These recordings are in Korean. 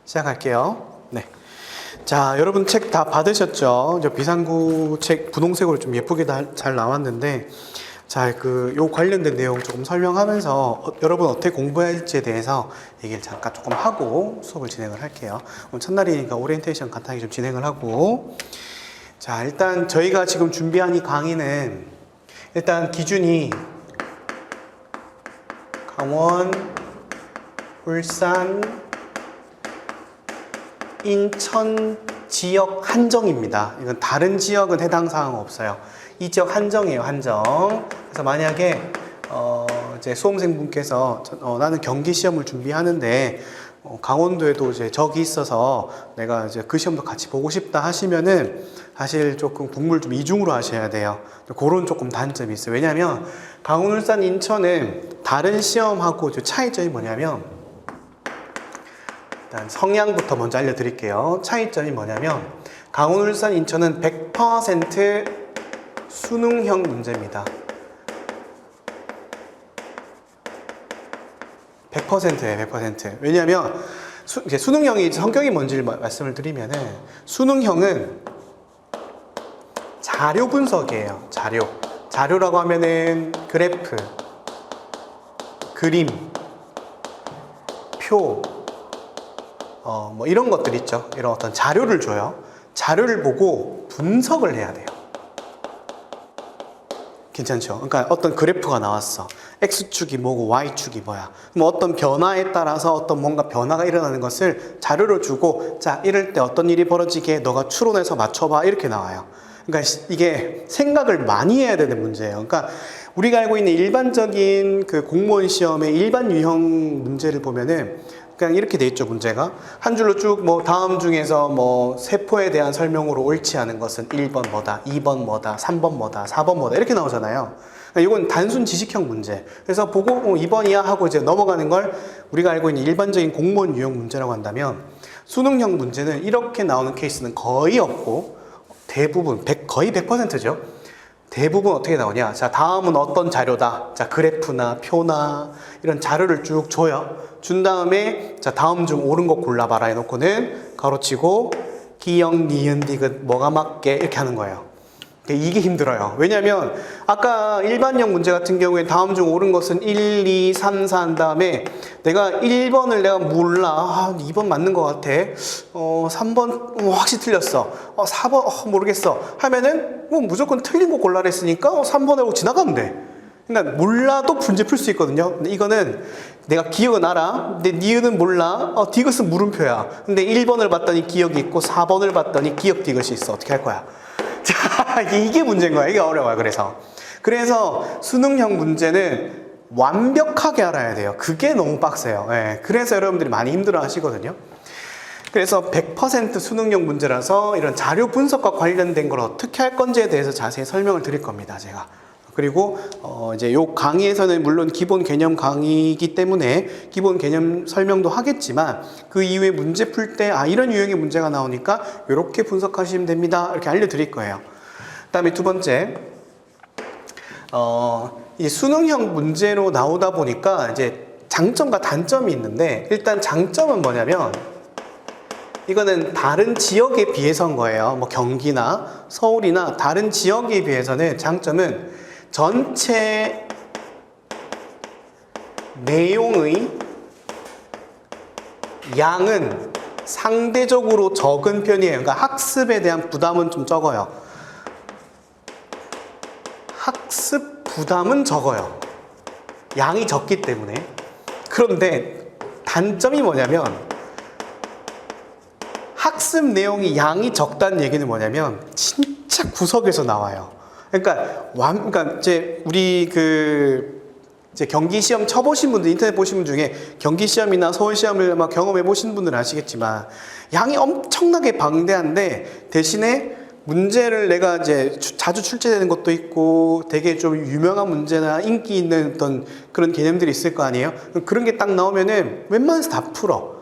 시작할게요. 네. 자, 여러분 책 다 받으셨죠? 이제 비상구 책 분홍색으로 좀 예쁘게 잘 나왔는데, 자, 요 관련된 내용 조금 설명하면서 여러분 어떻게 공부해야 할지에 대해서 얘기를 잠깐 조금 하고 수업을 진행을 할게요. 오늘 첫날이니까 오리엔테이션 간단하게 좀 진행을 하고, 자, 일단 저희가 지금 준비한 이 강의는 일단 기준이 강원, 울산, 인천 지역 한정입니다. 이건 다른 지역은 해당 사항 없어요. 이 지역 한정이에요, 한정. 그래서 만약에 이제 수험생분께서 나는 경기 시험을 준비하는데 강원도에도 이제 적이 있어서 내가 이제 그 시험도 같이 보고 싶다 하시면은 사실 조금 공부를 좀 이중으로 하셔야 돼요. 그런 조금 단점이 있어요. 왜냐하면 강원, 울산, 인천은 다른 시험하고 차이점이 뭐냐면, 일단 성향부터 먼저 알려드릴게요. 차이점이 뭐냐면 강원, 울산, 인천은 100% 수능형 문제입니다. 100%예요, 100%. 왜냐하면 수능형이 성격이 뭔지를 말씀을 드리면은, 수능형은 자료 분석이에요. 자료라고 하면은 그래프, 그림, 표, 뭐 이런 것들 있죠. 이런 어떤 자료를 줘요. 자료를 보고 분석을 해야 돼요. 괜찮죠? 그러니까 어떤 그래프가 나왔어. X축이 뭐고 Y축이 뭐야. 뭐 어떤 변화에 따라서 어떤 뭔가 변화가 일어나는 것을 자료를 주고, 자, 이럴 때 어떤 일이 벌어지게 너가 추론해서 맞춰봐. 이렇게 나와요. 그러니까 이게 생각을 많이 해야 되는 문제예요. 그러니까 우리가 알고 있는 일반적인 그 공무원 시험의 일반 유형 문제를 보면은 그냥 이렇게 돼 있죠. 문제가 한 줄로 쭉 뭐 다음 중에서 뭐 세포에 대한 설명으로 옳지 않은 것은 1번 뭐다, 2번 뭐다, 3번 뭐다, 4번 뭐다 이렇게 나오잖아요. 그러니까 이건 단순 지식형 문제. 그래서 보고 2번이야 하고 이제 넘어가는 걸 우리가 알고 있는 일반적인 공무원 유형 문제라고 한다면, 수능형 문제는 이렇게 나오는 케이스는 거의 없고 대부분 거의 100%죠. 대부분 어떻게 나오냐. 자, 다음은 어떤 자료다. 자, 그래프나 표나 이런 자료를 쭉 줘요. 준 다음에 자, 다음 중 옳은 거 골라봐라 해놓고는 가로치고 기역, 니은, 디귿 뭐가 맞게 이렇게 하는 거예요. 이게 힘들어요. 왜냐면 아까 일반형 문제 같은 경우에 다음 중 옳은 것은 1, 2, 3, 4 한 다음에 내가 1번을 내가 몰라. 2번 맞는 것 같아. 3번 확실히 틀렸어. 4번 모르겠어. 하면은 뭐 무조건 틀린 거 골라라 했으니까 3번 하고 지나가면 돼. 그러니까 몰라도 문제 풀 수 있거든요. 근데 이거는 내가 기억은 알아. 근데 니은은 몰라. 디귿은 물음표야. 근데 1번을 봤더니 기억이 있고 4번을 봤더니 기억 디귿이 있어. 어떻게 할 거야? 자, 이게 문제인 거야. 이게 어려워요. 그래서 수능형 문제는 완벽하게 알아야 돼요. 그게 너무 빡세요. 예, 그래서 여러분들이 많이 힘들어 하시거든요. 그래서 100% 수능형 문제라서 이런 자료 분석과 관련된 걸 어떻게 할 건지에 대해서 자세히 설명을 드릴 겁니다. 제가. 그리고 이제 요 강의에서는 물론 기본 개념 강의이기 때문에 기본 개념 설명도 하겠지만, 그 이후에 문제 풀 때 이런 유형의 문제가 나오니까 이렇게 분석하시면 됩니다. 이렇게 알려드릴 거예요. 그다음에 두 번째, 이 수능형 문제로 나오다 보니까 이제 장점과 단점이 있는데, 일단 장점은 뭐냐면 이거는 다른 지역에 비해서인 거예요. 뭐 경기나 서울이나 다른 지역에 비해서는 장점은 전체 내용의 양은 상대적으로 적은 편이에요. 그러니까 학습에 대한 부담은 좀 적어요. 학습 부담은 적어요. 양이 적기 때문에. 그런데 단점이 뭐냐면, 학습 내용이 양이 적다는 얘기는 뭐냐면 진짜 구석에서 나와요. 그러니까 이제 우리 이제 경기 시험 쳐보신 분들, 인터넷 보신 분 중에 경기 시험이나 서울 시험을 막 경험해 보신 분들은 아시겠지만 양이 엄청나게 방대한데, 대신에 문제를 내가 이제 자주 출제되는 것도 있고 되게 좀 유명한 문제나 인기 있는 어떤 그런 개념들이 있을 거 아니에요. 그런 게 딱 나오면은 웬만해서 다 풀어.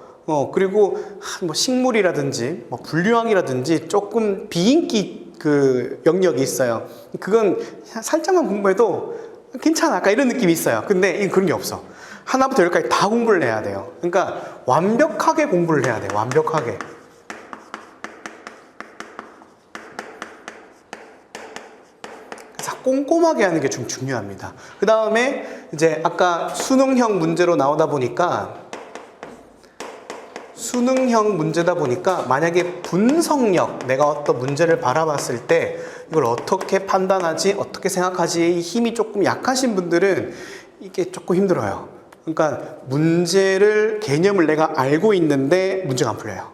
그리고 뭐 식물이라든지 뭐 분류학이라든지 조금 비인기 그 영역이 있어요. 그건 살짝만 공부해도 괜찮아. 약간 이런 느낌이 있어요. 근데 그런 게 없어. 하나부터 열까지 다 공부를 해야 돼요. 그러니까 완벽하게 공부를 해야 돼요. 완벽하게. 그래서 꼼꼼하게 하는 게 좀 중요합니다. 그 다음에 이제 아까 수능형 문제로 나오다 보니까 수능형 문제다 보니까 만약에 분석력, 내가 어떤 문제를 바라봤을 때 이걸 어떻게 판단하지, 어떻게 생각하지, 힘이 조금 약하신 분들은 이게 조금 힘들어요. 그러니까 문제를, 개념을 내가 알고 있는데 문제가 안 풀려요.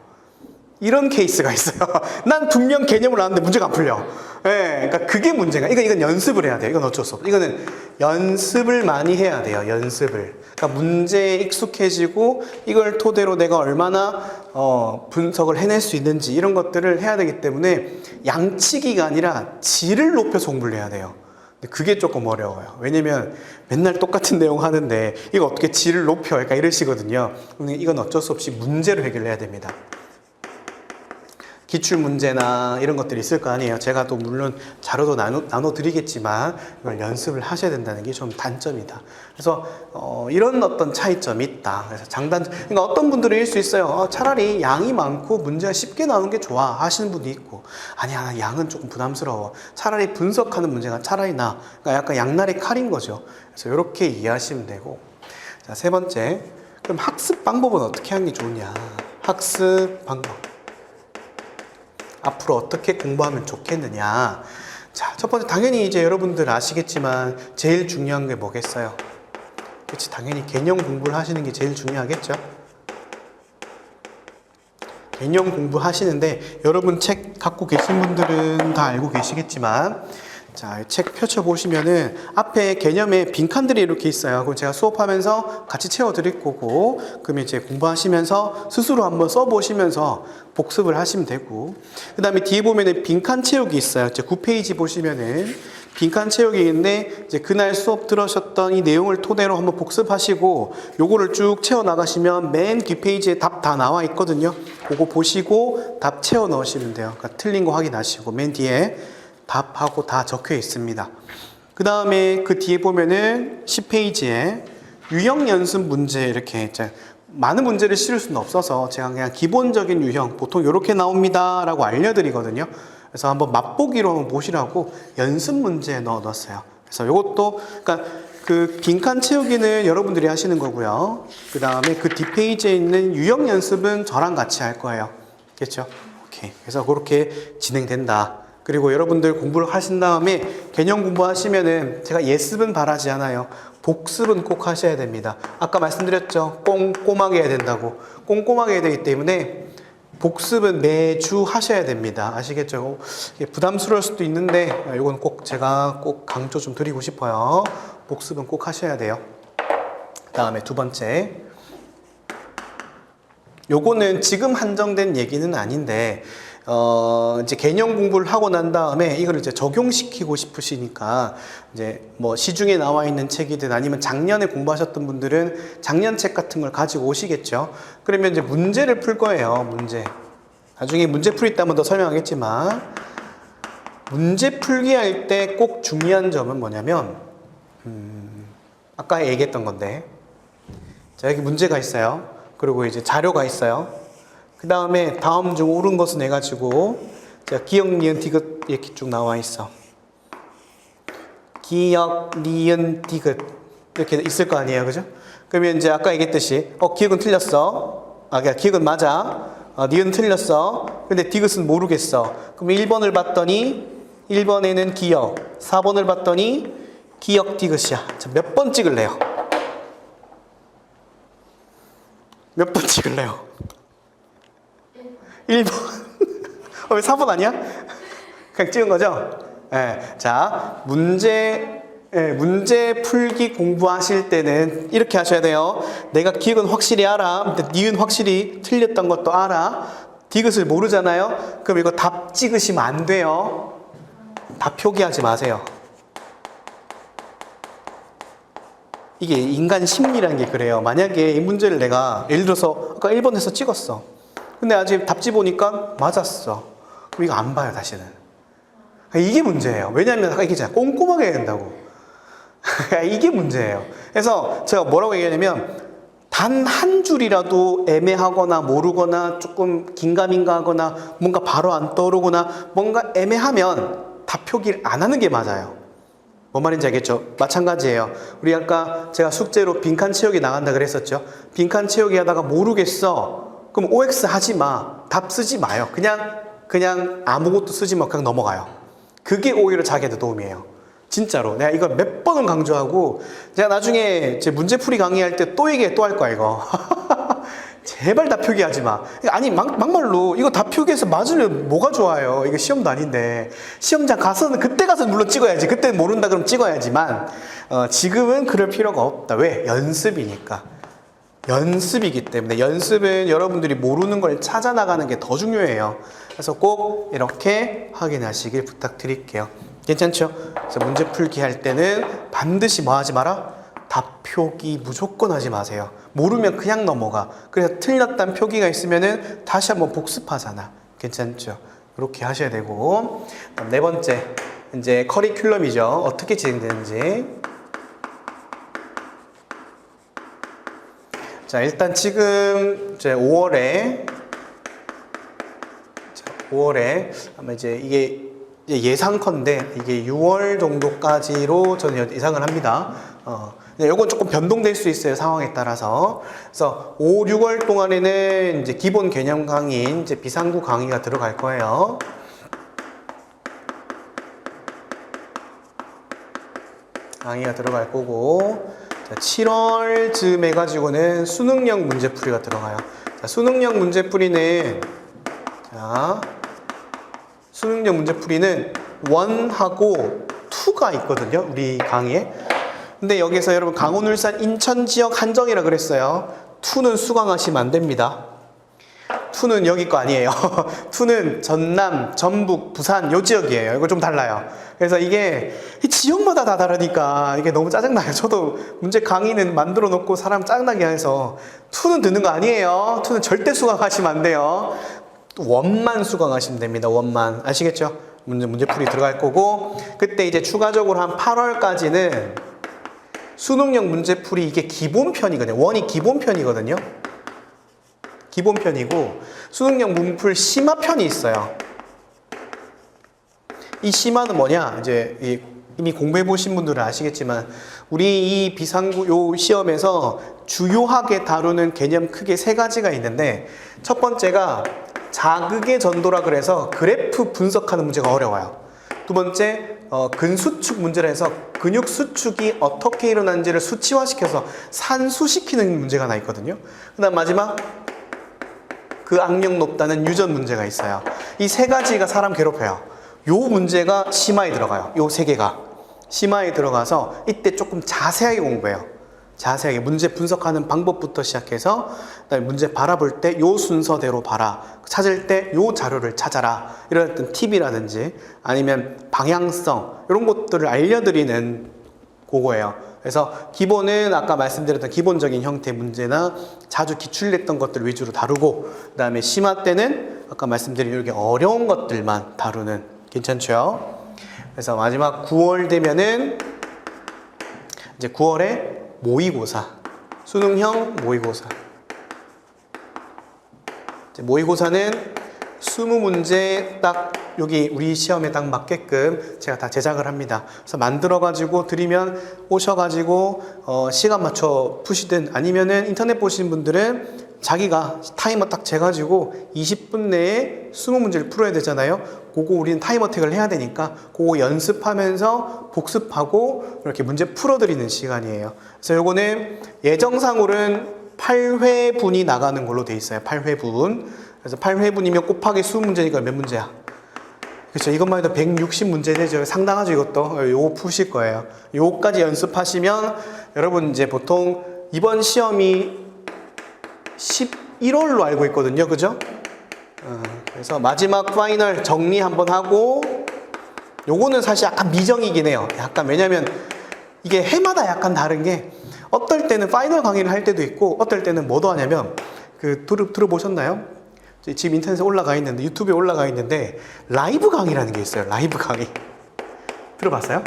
이런 케이스가 있어요. 난 분명 개념을 아는데 문제가 안 풀려. 예, 그러니까 그게 문제가. 이건 연습을 해야 돼요. 이건 어쩔 수 없어. 이거는 연습을 많이 해야 돼요. 연습을. 그러니까 문제에 익숙해지고 이걸 토대로 내가 얼마나 분석을 해낼 수 있는지 이런 것들을 해야 되기 때문에 양치기가 아니라 질을 높여서 공부를 해야 돼요. 근데 그게 조금 어려워요. 왜냐면 맨날 똑같은 내용 하는데 이거 어떻게 질을 높여? 그러니까 이러시거든요. 근데 이건 어쩔 수 없이 문제로 해결해야 됩니다. 기출문제나 이런 것들이 있을 거 아니에요. 제가 또 물론 자료도 나눠드리겠지만 이걸 연습을 하셔야 된다는 게 좀 단점이다. 그래서 이런 어떤 차이점이 있다. 그래서 그러니까 어떤 분들은 일 수 있어요. 차라리 양이 많고 문제가 쉽게 나오는 게 좋아 하시는 분도 있고, 아니야 양은 조금 부담스러워. 차라리 분석하는 문제가 차라리 나. 그러니까 약간 양날의 칼인 거죠. 그래서 이렇게 이해하시면 되고, 자, 세 번째, 그럼 학습 방법은 어떻게 하는 게 좋으냐? 학습 방법. 앞으로 어떻게 공부하면 좋겠느냐. 자, 첫 번째, 당연히 이제 여러분들 아시겠지만 제일 중요한 게 뭐겠어요? 그렇지, 당연히 개념 공부를 하시는 게 제일 중요하겠죠. 개념 공부하시는데 여러분 책 갖고 계신 분들은 다 알고 계시겠지만, 자, 책 펼쳐보시면은 앞에 개념에 빈칸들이 이렇게 있어요. 그럼 제가 수업하면서 같이 채워드릴 거고, 그러면 이제 공부하시면서 스스로 한번 써보시면서 복습을 하시면 되고, 그 다음에 뒤에 보면은 빈칸 채우기 있어요. 이제 9페이지 보시면은 빈칸 채우기 있는데, 이제 그날 수업 들으셨던 이 내용을 토대로 한번 복습하시고, 요거를 쭉 채워 나가시면 맨 뒷페이지에 답 다 나와 있거든요. 그거 보시고 답 채워 넣으시면 돼요. 그러니까 틀린 거 확인하시고, 맨 뒤에 답하고 다 적혀 있습니다. 그 다음에 그 뒤에 보면은 10페이지에 유형 연습 문제, 이렇게 많은 문제를 실을 수는 없어서 제가 그냥 기본적인 유형, 보통 이렇게 나옵니다 라고 알려드리거든요. 그래서 한번 맛보기로 한번 보시라고 연습 문제 넣어놨어요. 그래서 이것도, 그러니까 그 빈칸 채우기는 여러분들이 하시는 거고요. 그 다음에 그 뒷페이지에 있는 유형 연습은 저랑 같이 할 거예요. 그렇죠? 오케이. 그래서 그렇게 진행된다. 그리고 여러분들 공부를 하신 다음에 개념 공부하시면은 제가 예습은 바라지 않아요. 복습은 꼭 하셔야 됩니다. 아까 말씀드렸죠. 꼼꼼하게 해야 된다고. 꼼꼼하게 해야 되기 때문에 복습은 매주 하셔야 됩니다. 아시겠죠? 부담스러울 수도 있는데 이건 꼭 제가 꼭 강조 좀 드리고 싶어요. 복습은 꼭 하셔야 돼요. 다음에 두 번째. 요거는 지금 한정된 얘기는 아닌데, 이제 개념 공부를 하고 난 다음에 이걸 이제 적용시키고 싶으시니까, 이제 뭐 시중에 나와 있는 책이든 아니면 작년에 공부하셨던 분들은 작년 책 같은 걸 가지고 오시겠죠. 그러면 이제 문제를 풀 거예요. 문제. 나중에 문제 풀이 있다면 더 설명하겠지만, 문제 풀기 할 때 꼭 중요한 점은 뭐냐면, 아까 얘기했던 건데, 자, 여기 문제가 있어요. 그리고 이제 자료가 있어요. 그 다음에 다음 중 옳은 것은 해가지고, 제가 기억, 니은, 디귿 이렇게 쭉 나와 있어. 기억, 니은, 디귿 이렇게 있을 거 아니에요, 그죠? 그러면 이제 아까 얘기했듯이, 기억은 틀렸어. 그러니까 기억은 맞아. 니은 틀렸어. 근데 디귿은 모르겠어. 그럼 1번을 봤더니 1번에는 기억, 4번을 봤더니 기억 디귿이야. 자, 몇 번 찍을래요? 몇 번 찍을래요? 1번. 왜 4번 아니야? 그냥 찍은 거죠? 네. 자, 문제 풀기 공부하실 때는 이렇게 하셔야 돼요. 내가 기억은 확실히 알아. 니은 확실히 틀렸던 것도 알아. 디귿을 모르잖아요. 그럼 이거 답 찍으시면 안 돼요. 답 표기하지 마세요. 이게 인간 심리라는 게 그래요. 만약에 이 문제를 내가 예를 들어서 아까 1번에서 찍었어. 근데 아직 답지 보니까 맞았어. 그럼 이거 안 봐요, 다시는. 이게 문제예요. 왜냐하면 아까 얘기했잖아요. 꼼꼼하게 해야 된다고. 이게 문제예요. 그래서 제가 뭐라고 얘기하냐면 단 한 줄이라도 애매하거나 모르거나 조금 긴가민가하거나 뭔가 바로 안 떠오르거나 뭔가 애매하면 답 표기를 안 하는 게 맞아요. 뭔 말인지 알겠죠? 마찬가지예요. 우리 아까 제가 숙제로 빈칸 채우기 나간다 그랬었죠. 빈칸 채우기 하다가 모르겠어. 그럼 OX 하지 마. 답 쓰지 마요. 그냥 아무것도 쓰지 마. 그냥 넘어가요. 그게 오히려 자기한테 도움이에요. 진짜로. 내가 이걸 몇 번은 강조하고, 제가 나중에 제 문제풀이 강의할 때 또 얘기해, 또 할 거야, 이거. 제발 답 표기하지 마. 아니, 막말로, 이거 답 표기해서 맞으면 뭐가 좋아요? 이거 시험도 아닌데. 시험장 가서는, 그때 가서 물론 찍어야지. 그때는 모른다 그러면 찍어야지만, 지금은 그럴 필요가 없다. 왜? 연습이니까. 연습이기 때문에. 연습은 여러분들이 모르는 걸 찾아 나가는 게 더 중요해요. 그래서 꼭 이렇게 확인하시길 부탁드릴게요. 괜찮죠? 그래서 문제 풀기 할 때는 반드시 뭐 하지 마라? 답 표기 무조건 하지 마세요. 모르면 그냥 넘어가. 그래서 틀렸다는 표기가 있으면은 다시 한번 복습하잖아. 괜찮죠? 그렇게 하셔야 되고. 네 번째, 이제 커리큘럼이죠. 어떻게 진행되는지. 자, 일단 지금 이제 5월에 아마 이제 이게 예상컨대 이게 6월 정도까지로 저는 예상을 합니다. 요건 조금 변동될 수 있어요. 상황에 따라서. 그래서 5, 6월 동안에는 이제 기본 개념 강의인 이제 비상구 강의가 들어갈 거예요. 강의가 들어갈 거고, 7월쯤 해가지고는 수능형 문제풀이가 들어가요. 자, 수능형 문제풀이는, 수능형 문제풀이는 1하고 2가 있거든요. 우리 강의에. 근데 여기서 여러분 강원, 울산, 인천 지역 한정이라 그랬어요. 2는 수강하시면 안 됩니다. 2는 여기 거 아니에요. 2는 전남, 전북, 부산 요 지역이에요. 이거 좀 달라요. 그래서 이게 지역마다 다 다르니까 이게 너무 짜증나요. 저도 문제 강의는 만들어 놓고 사람 짜증나게 해서 2는 듣는 거 아니에요. 2는 절대 수강하시면 안 돼요. 원만 수강하시면 됩니다. 원만. 아시겠죠? 문제풀이 들어갈 거고, 그때 이제 추가적으로 한 8월까지는 수능형 문제풀이 이게 기본편이거든요. 원이 기본편이거든요. 기본편이고, 수능형 문풀 심화편이 있어요. 이 심화는 뭐냐? 이제 이미 공부해 보신 분들은 아시겠지만, 우리 이 비상구 요 시험에서 주요하게 다루는 개념 크게 3가지가 있는데, 첫 번째가 자극의 전도라 그래서 그래프 분석하는 문제가 어려워요. 두 번째, 근수축 문제라 해서 근육 수축이 어떻게 일어나는지를 수치화시켜서 산수시키는 문제가 하나 있거든요. 그 다음 마지막, 그 악력 높다는 유전 문제가 있어요. 이 3가지가 사람 괴롭혀요. 요 문제가 심화에 들어가요. 요 3개가 심화에 들어가서 이때 조금 자세하게 공부해요. 자세하게 문제 분석하는 방법부터 시작해서 그다음에 문제 바라볼 때 요 순서대로 봐라, 찾을 때 요 자료를 찾아라, 이런 어떤 팁이라든지 아니면 방향성 이런 것들을 알려드리는 그거예요. 그래서 기본은 아까 말씀드렸던 기본적인 형태 문제나 자주 기출냈던 것들 위주로 다루고, 그 다음에 심화 때는 아까 말씀드린 이렇게 어려운 것들만 다루는. 괜찮죠? 그래서 마지막 9월 되면은 이제 9월에 모의고사, 수능형 모의고사. 모의고사는 20문제 딱 여기 우리 시험에 딱 맞게끔 제가 다 제작을 합니다. 그래서 만들어가지고 드리면 오셔가지고 시간 맞춰 푸시든 아니면은 인터넷 보시는 분들은 자기가 타이머 딱 재가지고 20분 내에 20문제를 풀어야 되잖아요. 그거 우리는 타이머 택을 해야 되니까 그거 연습하면서 복습하고 이렇게 문제 풀어드리는 시간이에요. 그래서 요거는 예정상으로는 8회분이 나가는 걸로 돼 있어요. 8회분. 그래서 8회분이면 곱하기 20문제니까 몇 문제야? 그렇죠. 이것만 해도 160문제 되죠. 상당하죠, 이것도. 요거 푸실 거예요. 요거까지 연습하시면 여러분 이제 보통 이번 시험이 11월로 알고 있거든요. 그죠? 그래서 마지막 파이널 정리 한번 하고, 요거는 사실 약간 미정이긴 해요. 약간, 왜냐면 이게 해마다 약간 다른 게, 어떨 때는 파이널 강의를 할 때도 있고, 어떨 때는 뭐도 하냐면, 들어보셨나요? 지금 인터넷에 올라가 있는데, 유튜브에 올라가 있는데, 라이브 강의라는 게 있어요. 라이브 강의. 들어봤어요?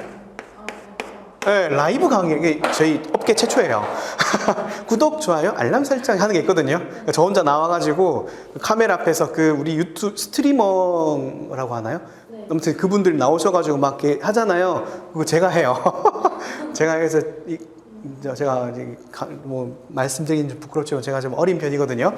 네, 라이브 강의, 이게 저희 업계 최초예요. 구독, 좋아요, 알람 설정 하는 게 있거든요. 저 혼자 나와가지고 카메라 앞에서 그 우리 유튜브 스트리머라고 하나요? 네. 아무튼 그분들 나오셔가지고 막 이렇게 하잖아요. 그거 제가 해요. 제가 해서 제가 뭐 말씀드리긴 좀 부끄럽지만 제가 좀 어린 편이거든요.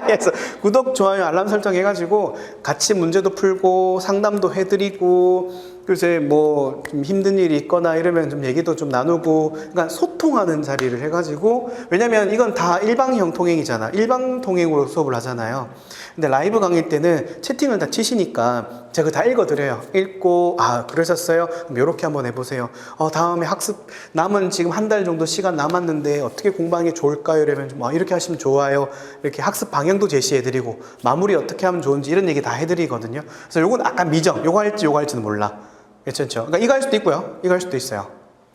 그래서 구독, 좋아요, 알람 설정 해가지고 같이 문제도 풀고 상담도 해드리고 글쎄 뭐 좀 힘든 일이 있거나 이러면 좀 얘기도 좀 나누고 그러니까 소통하는 자리를 해가지고 왜냐면 이건 다 일방형 통행이잖아. 일방 통행으로 수업을 하잖아요. 근데 라이브 강의 때는 채팅을 다 치시니까 제가 다 읽어드려요. 읽고 아 그러셨어요? 그럼 이렇게 한번 해보세요. 다음에 학습 남은 지금 한 달 정도 시간 남았는데 어떻게 공부하는 게 좋을까요? 이러면 좀, 이렇게 하시면 좋아요. 이렇게 학습 방향도 제시해드리고 마무리 어떻게 하면 좋은지 이런 얘기 다 해드리거든요. 그래서 요건 약간 미정. 요거 할지는 몰라. 괜찮죠? 그러니까 이거 할 수도 있고요. 이거 할 수도 있어요.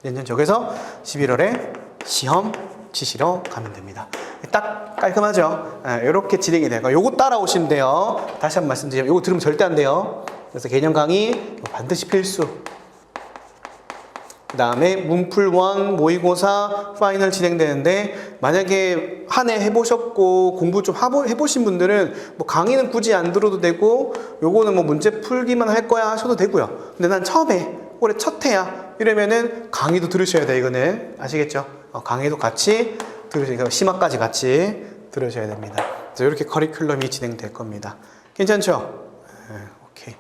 괜찮죠? 그래서 11월에 시험 치시러 가면 됩니다. 딱 깔끔하죠? 이렇게 진행이 돼요. 요거 따라오시면 돼요. 다시 한번 말씀드리면 요거 들으면 절대 안 돼요. 그래서 개념 강의 반드시 필수. 그 다음에 문풀 1 모의고사 파이널 진행되는데 만약에 한 해 해보셨고 공부 좀 해보신 분들은 뭐 강의는 굳이 안 들어도 되고 요거는 뭐 문제 풀기만 할 거야 하셔도 되고요. 근데 난 처음에 올해 첫 해야 이러면은 강의도 들으셔야 돼. 이거는 아시겠죠? 강의도 같이 들으시니까 심화까지 같이 들으셔야 됩니다. 그래서 이렇게 커리큘럼이 진행될 겁니다. 괜찮죠? 네, 오케이.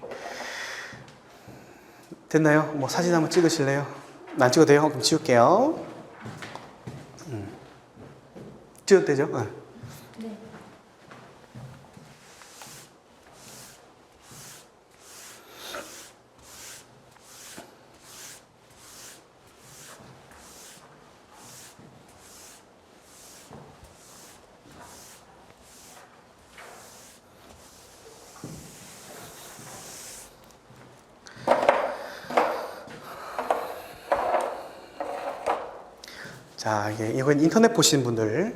됐나요? 뭐 사진 한번 찍으실래요? 안 찍어도 돼요? 그럼 지울게요. 찍어도 되죠? 네. 네. 자, 이건 인터넷 보시는 분들.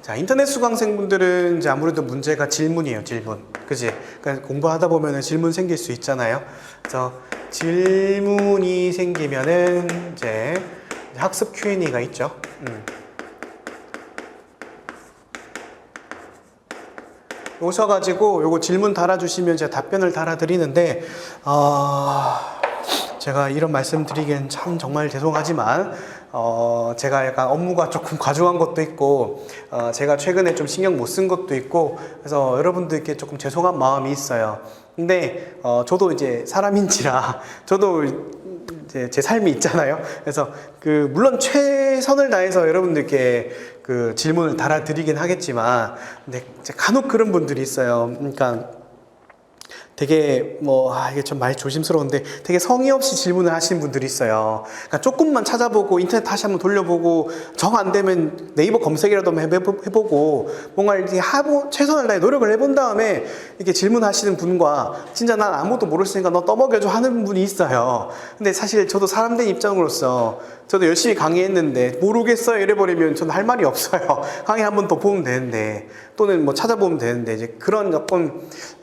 자, 인터넷 수강생분들은 이제 아무래도 문제가 질문이에요, 질문. 그지? 그러니까 공부하다 보면은 질문 생길 수 있잖아요. 그래서 질문이 생기면은 이제 학습 Q&A가 있죠. 오셔가지고 요거 질문 달아주시면 제가 답변을 달아드리는데 제가 이런 말씀 드리기엔 참 정말 죄송하지만 제가 약간 업무가 조금 과중한 것도 있고 제가 최근에 좀 신경 못 쓴 것도 있고 그래서 여러분들께 조금 죄송한 마음이 있어요. 근데 저도 이제 사람인지라 저도 이제 제 삶이 있잖아요. 그래서 물론 최선을 다해서 여러분들께 그 질문을 달아드리긴 하겠지만 근데 간혹 그런 분들이 있어요. 그러니까 되게 이게 좀 많이 조심스러운데 되게 성의 없이 질문을 하시는 분들이 있어요. 그러니까 조금만 찾아보고 인터넷 다시 한번 돌려보고 정 안 되면 네이버 검색이라도 한번 해보고 뭔가 이렇게 최선을 다해 노력을 해본 다음에 이렇게 질문하시는 분과 진짜 난 아무것도 모르겠으니까 너 떠먹여줘 하는 분이 있어요. 근데 사실 저도 사람 된 입장으로서 저도 열심히 강의했는데 모르겠어요 이래버리면 저는 할 말이 없어요. 강의 한 번 더 보면 되는데 또는 뭐 찾아보면 되는데 이제 그런 조금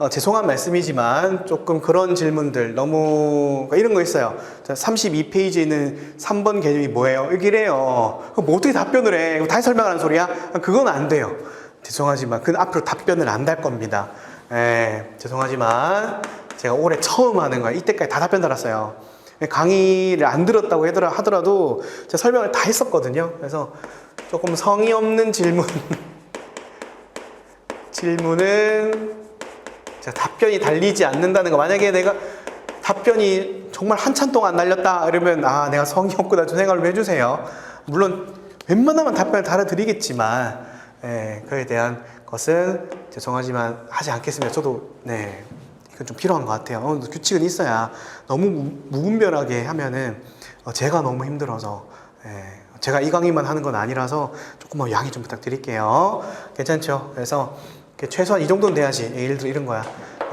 죄송한 말씀이지만 조금 그런 질문들 너무 이런 거 있어요. 32페이지에 있는 3번 개념이 뭐예요? 여기래요. 그럼 뭐 어떻게 답변을 해? 다시 설명하는 소리야? 그건 안 돼요. 죄송하지만 그 앞으로 답변을 안 달 겁니다. 죄송하지만 제가 올해 처음 하는 거예요. 이때까지 다 답변 달았어요. 강의를 안 들었다고 하더라도 제가 설명을 다 했었거든요. 그래서 조금 성의 없는 질문은 제가 답변이 달리지 않는다는 거. 만약에 내가 답변이 정말 한참 동안 안 달렸다 이러면 내가 성의 없구나 좀 생각을 해주세요. 물론 웬만하면 답변을 달아드리겠지만 그에 대한 것은 죄송하지만 하지 않겠습니다. 저도 이건 좀 필요한 것 같아요. 규칙은 있어야 너무 무분별하게 하면은 제가 너무 힘들어서 제가 이 강의만 하는 건 아니라서 조금만 양해 좀 부탁드릴게요. 괜찮죠? 그래서 최소한 이 정도는 돼야지. 예를 들어 이런 거야.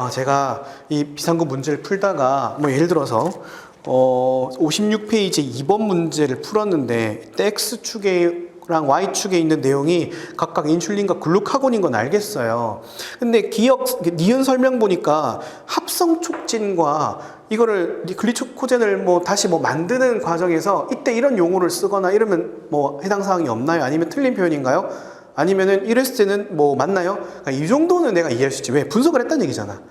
제가 이 비상구 문제를 풀다가 뭐 예를 들어서 56페이지 2번 문제를 풀었는데 X축에 X축랑 Y축에 있는 내용이 각각 인슐린과 글루카곤인 건 알겠어요. 근데 니은 설명 보니까 합성 촉진과 이거를 글리코젠을 뭐 다시 뭐 만드는 과정에서 이때 이런 용어를 쓰거나 이러면 뭐 해당 사항이 없나요? 아니면 틀린 표현인가요? 아니면은 이랬을 때는 뭐 맞나요? 그러니까 이 정도는 내가 이해할 수 있지. 왜? 분석을 했다는 얘기잖아.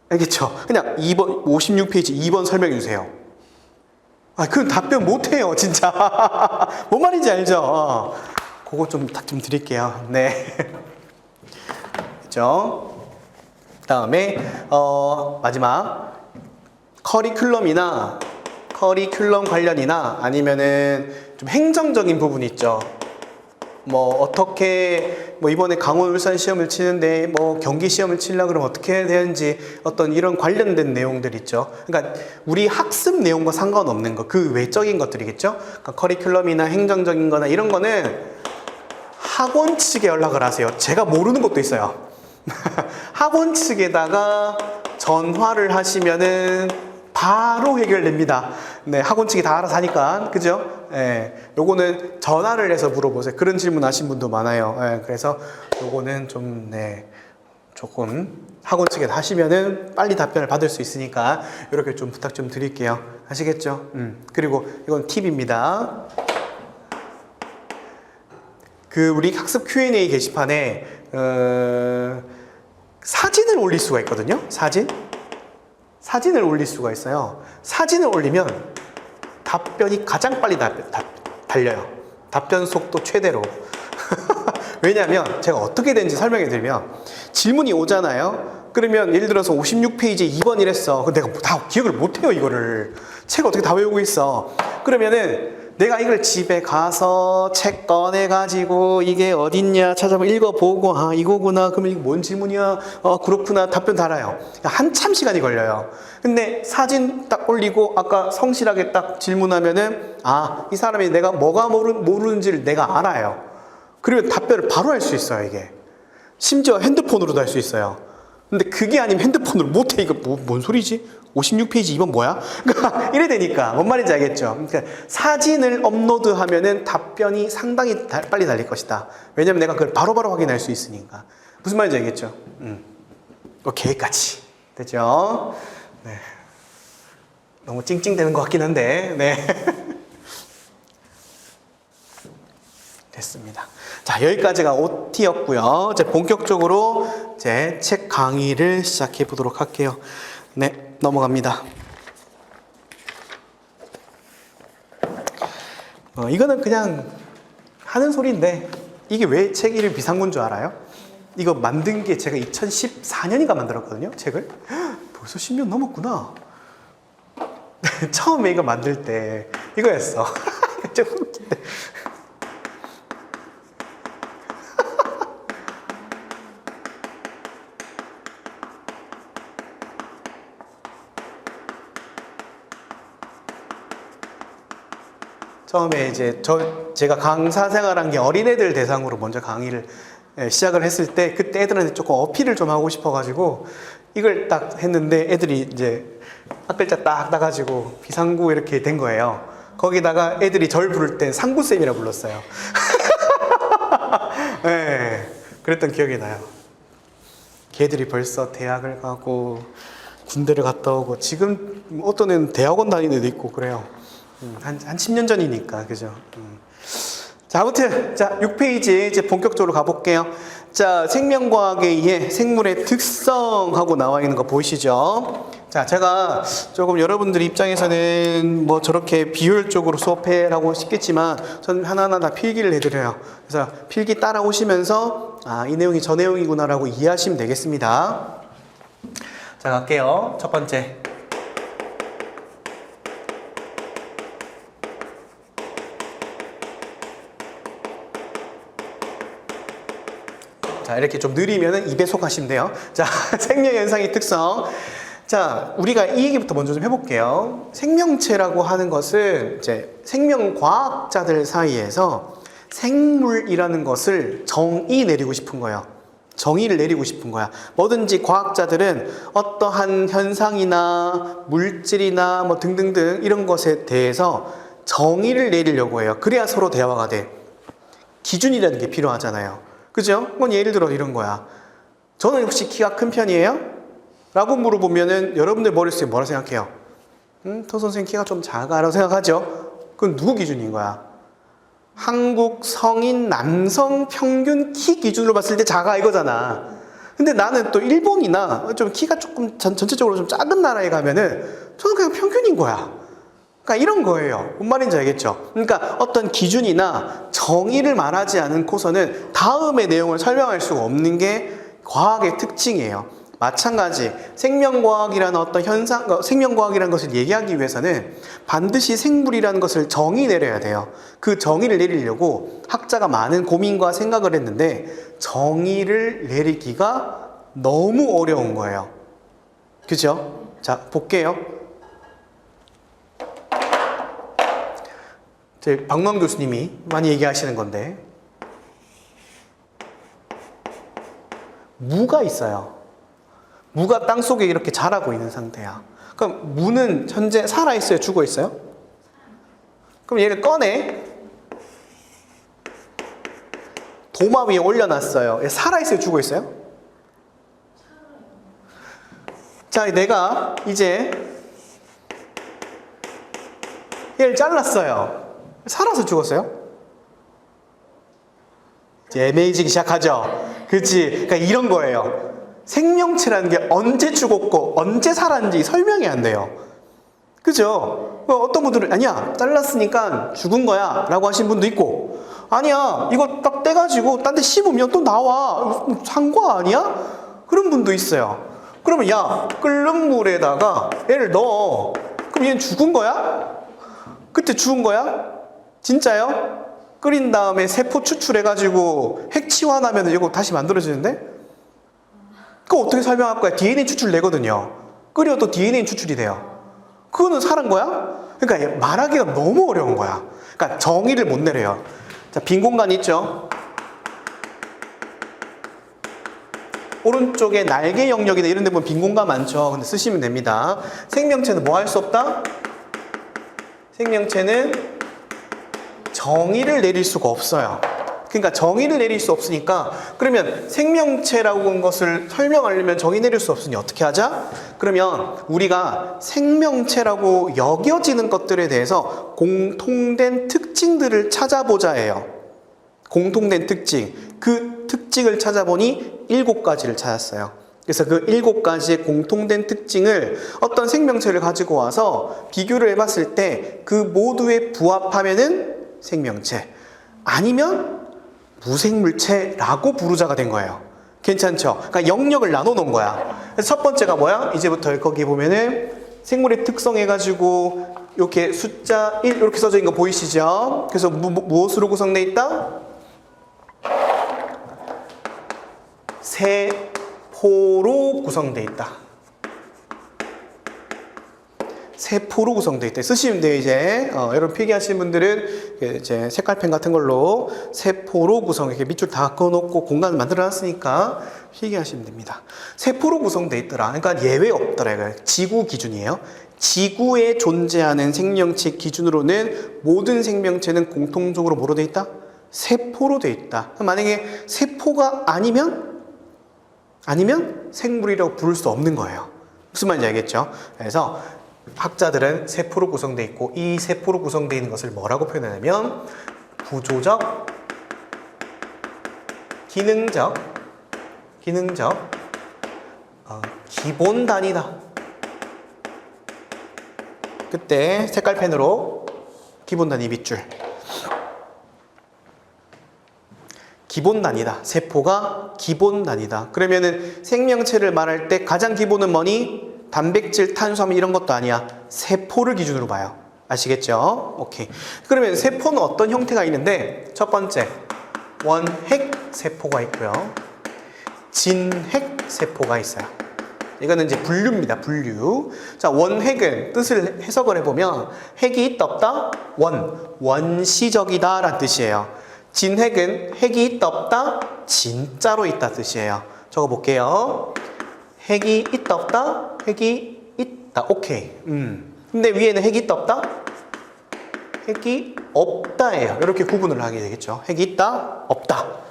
알겠죠? 그냥 2번 56페이지 2번 설명해 주세요. 그건 답변 못해요, 진짜. 뭔 말인지 알죠? 그거 좀 부탁 좀 드릴게요. 네. 그죠? 다음에, 마지막. 커리큘럼 관련이나 아니면은 좀 행정적인 부분 있죠. 뭐 어떻게 뭐 이번에 강원 울산 시험을 치는데 뭐 경기 시험을 치려고 그러면 어떻게 해야 되는지 어떤 이런 관련된 내용들 있죠. 그러니까 우리 학습 내용과 상관없는 거, 그 외적인 것들이겠죠. 그러니까 커리큘럼이나 행정적인 거나 이런 거는 학원 측에 연락을 하세요. 제가 모르는 것도 있어요. 학원 측에다가 전화를 하시면은 바로 해결됩니다. 네, 학원 측이 다 알아서 하니까, 그죠? 예, 요거는 전화를 해서 물어보세요. 그런 질문 하신 분도 많아요. 예, 그래서 요거는 좀, 네, 조금 학원 측에 하시면은 빨리 답변을 받을 수 있으니까 이렇게 좀 부탁 좀 드릴게요. 아시겠죠? 그리고 이건 팁입니다. 그 우리 학습 Q&A 게시판에 사진을 올릴 수가 있거든요. 사진을 올릴 수가 있어요. 사진을 올리면 답변이 가장 빨리 달려요. 답변 속도 최대로. 왜냐하면 제가 어떻게 되는지 설명해 드리면 질문이 오잖아요. 그러면 예를 들어서 56페이지에 2번 이랬어. 근데 내가 다 기억을 못해요, 이거를. 책 어떻게 다 외우고 있어. 그러면은 내가 이걸 집에 가서 책 꺼내가지고 이게 어딨냐 찾아보고 읽어보고 이거구나. 그러면 이거 뭔 질문이야? 그렇구나. 답변 달아요. 한참 시간이 걸려요. 근데 사진 딱 올리고 아까 성실하게 딱 질문하면은 이 사람이 내가 뭐가 모르는지를 내가 알아요. 그러면 답변을 바로 할 수 있어요, 이게. 심지어 핸드폰으로도 할 수 있어요. 근데 그게 아니면 핸드폰으로 못해. 이거 뭔 소리지? 56페이지 2번 뭐야? 이래 되니까 뭔 말인지 알겠죠? 그러니까 사진을 업로드하면은 답변이 상당히 빨리 달릴 것이다. 왜냐면 내가 그걸 바로바로 확인할 수 있으니까. 무슨 말인지 알겠죠? 계획까지 됐죠? 네. 너무 찡찡대는 것 같긴 한데, 네. 됐습니다. 자, 여기까지가 OT였고요. 이제 본격적으로 제 책 강의를 시작해 보도록 할게요. 네, 넘어갑니다. 이거는 그냥 하는 소리인데 이게 왜 책 이름 비상구인 줄 알아요? 이거 만든 게 제가 2014년인가 만들었거든요, 책을. 벌써 10년 넘었구나. 처음에 이거 만들 때 이거였어. 처음에 이제 제가 강사 생활한 게 어린애들 대상으로 먼저 강의를 시작을 했을 때 그때 애들한테 조금 어필을 좀 하고 싶어가지고 이걸 딱 했는데 애들이 이제 앞글자 딱 따가지고 비상구 이렇게 된 거예요. 거기다가 애들이 절 부를 때 상구쌤이라 불렀어요. 네, 그랬던 기억이 나요. 걔들이 벌써 대학을 가고 군대를 갔다 오고 지금 어떤 애는 대학원 다니는 애도 있고 그래요. 한 10년 전이니까, 그죠? 자, 아무튼, 자, 6페이지 이제 본격적으로 가볼게요. 자, 생명과학에 의해 생물의 특성하고 나와 있는 거 보이시죠? 자, 제가 조금 여러분들 입장에서는 뭐 저렇게 비효율적으로 수업해라고 싶겠지만 저는 하나하나 다 필기를 해드려요. 그래서 필기 따라오시면서 이 내용이 저 내용이구나라고 이해하시면 되겠습니다. 자, 갈게요. 첫 번째. 자, 이렇게 좀 느리면 2배속 하시면 돼요. 자, 생명현상의 특성. 자, 우리가 이 얘기부터 먼저 좀 해볼게요. 생명체라고 하는 것은 이제 생명과학자들 사이에서 생물이라는 것을 정의 내리고 싶은 거예요. 정의를 내리고 싶은 거야. 뭐든지 과학자들은 어떠한 현상이나 물질이나 뭐 등등등 이런 것에 대해서 정의를 내리려고 해요. 그래야 서로 대화가 돼. 기준이라는 게 필요하잖아요. 그죠? 그건 예를 들어 이런 거야. 저는 혹시 키가 큰 편이에요? 라고 물어보면은 여러분들 머릿속에 뭐라 생각해요? 토 선생님 키가 좀 작아 라고 생각하죠? 그건 누구 기준인 거야? 한국 성인 남성 평균 키 기준으로 봤을 때 작아 이거잖아. 근데 나는 또 일본이나 좀 키가 조금 전체적으로 좀 작은 나라에 가면은 저는 그냥 평균인 거야. 그러니까 이런 거예요. 뭔 말인지 알겠죠? 그러니까 어떤 기준이나 정의를 말하지 않고서는 다음의 내용을 설명할 수가 없는 게 과학의 특징이에요. 마찬가지 생명과학이라는 어떤 현상, 생명과학이라는 것을 얘기하기 위해서는 반드시 생물이라는 것을 정의 내려야 돼요. 그 정의를 내리려고 학자가 많은 고민과 생각을 했는데 정의를 내리기가 너무 어려운 거예요. 그죠? 자, 볼게요. 제 박명 교수님이 많이 얘기하시는 건데 무가 있어요. 무가 땅속에 이렇게 자라고 있는 상태야. 그럼 무는 현재 살아있어요? 죽어있어요? 그럼 얘를 꺼내 도마 위에 올려놨어요. 얘 살아있어요? 죽어있어요? 자, 내가 이제 얘를 잘랐어요. 살아서 죽었어요? 이제 애매해지기 시작하죠. 그치? 그러니까 이런 거예요. 생명체라는 게 언제 죽었고 언제 살았는지 설명이 안 돼요. 그죠? 어떤 분들은 아니야 잘랐으니까 죽은 거야 라고 하신 분도 있고 아니야 이거 딱 떼가지고 딴 데 씹으면 또 나와 산 거 아니야? 그런 분도 있어요. 그러면 야 끓는 물에다가 얘를 넣어. 그럼 얘는 죽은 거야? 그때 죽은 거야? 진짜요? 끓인 다음에 세포 추출해가지고 핵치환하면 이거 다시 만들어지는데? 그거 어떻게 설명할 거야? DNA 추출 내거든요. 끓여도 DNA 추출이 돼요. 그거는 살은 거야? 그러니까 말하기가 너무 어려운 거야. 그러니까 정의를 못 내려요. 자, 빈 공간 있죠? 오른쪽에 날개 영역이나 이런 데 보면 빈 공간 많죠? 근데 쓰시면 됩니다. 생명체는 뭐 할 수 없다? 생명체는 정의를 내릴 수가 없어요. 그러니까 정의를 내릴 수 없으니까 그러면 생명체라고 하는 것을 설명하려면 정의 내릴 수 없으니 어떻게 하자? 그러면 우리가 생명체라고 여겨지는 것들에 대해서 공통된 특징들을 찾아보자 해요. 공통된 특징. 그 특징을 찾아보니 7가지를 찾았어요. 그래서 그 7가지의 공통된 특징을 어떤 생명체를 가지고 와서 비교를 해봤을 때 그 모두에 부합하면은 생명체 아니면 무생물체라고 부르자가 된 거예요. 괜찮죠? 그러니까 영역을 나눠 놓은 거야. 그래서 첫 번째가 뭐야? 이제부터 거기 보면은 생물의 특성 해가지고 이렇게 숫자 1 이렇게 써져 있는 거 보이시죠? 그래서 무엇으로 구성되어 있다? 세포로 구성되어 있다. 세포로 구성되어 있다. 쓰시면 돼요, 이제. 여러분 필기하시는 분들은 이제 색깔펜 같은 걸로 세포로 구성, 이렇게 밑줄 다 그어놓고 공간을 만들어 놨으니까 필기하시면 됩니다. 세포로 구성되어 있더라. 그러니까 예외 없더라. 이거 지구 기준이에요. 지구에 존재하는 생명체 기준으로는 모든 생명체는 공통적으로 뭐로 되어 있다? 세포로 되어 있다. 만약에 세포가 아니면 생물이라고 부를 수 없는 거예요. 무슨 말인지 알겠죠? 그래서 학자들은 세포로 구성되어 있고 이 세포로 구성되어 있는 것을 뭐라고 표현하냐면 구조적, 기능적, 기본 단위다. 그때 색깔펜으로 기본 단위 밑줄. 기본 단위다. 세포가 기본 단위다. 그러면은 생명체를 말할 때 가장 기본은 뭐니? 단백질, 탄수화물 이런 것도 아니야. 세포를 기준으로 봐요. 아시겠죠? 오케이. 그러면 세포는 어떤 형태가 있는데 첫 번째 원핵 세포가 있고요. 진핵 세포가 있어요. 이거는 이제 분류입니다. 분류. 자, 원핵은 뜻을 해석을 해보면 핵이 있다 없다? 원시적이다 라는 뜻이에요. 진핵은 핵이 있다 없다? 진짜로 있다 뜻이에요. 적어볼게요. 핵이 있다 없다? 핵이 있다. 오케이. 근데 위에는 핵이 있다 없다? 핵이 없다예요. 이렇게 구분을 하게 되겠죠. 핵이 있다, 없다.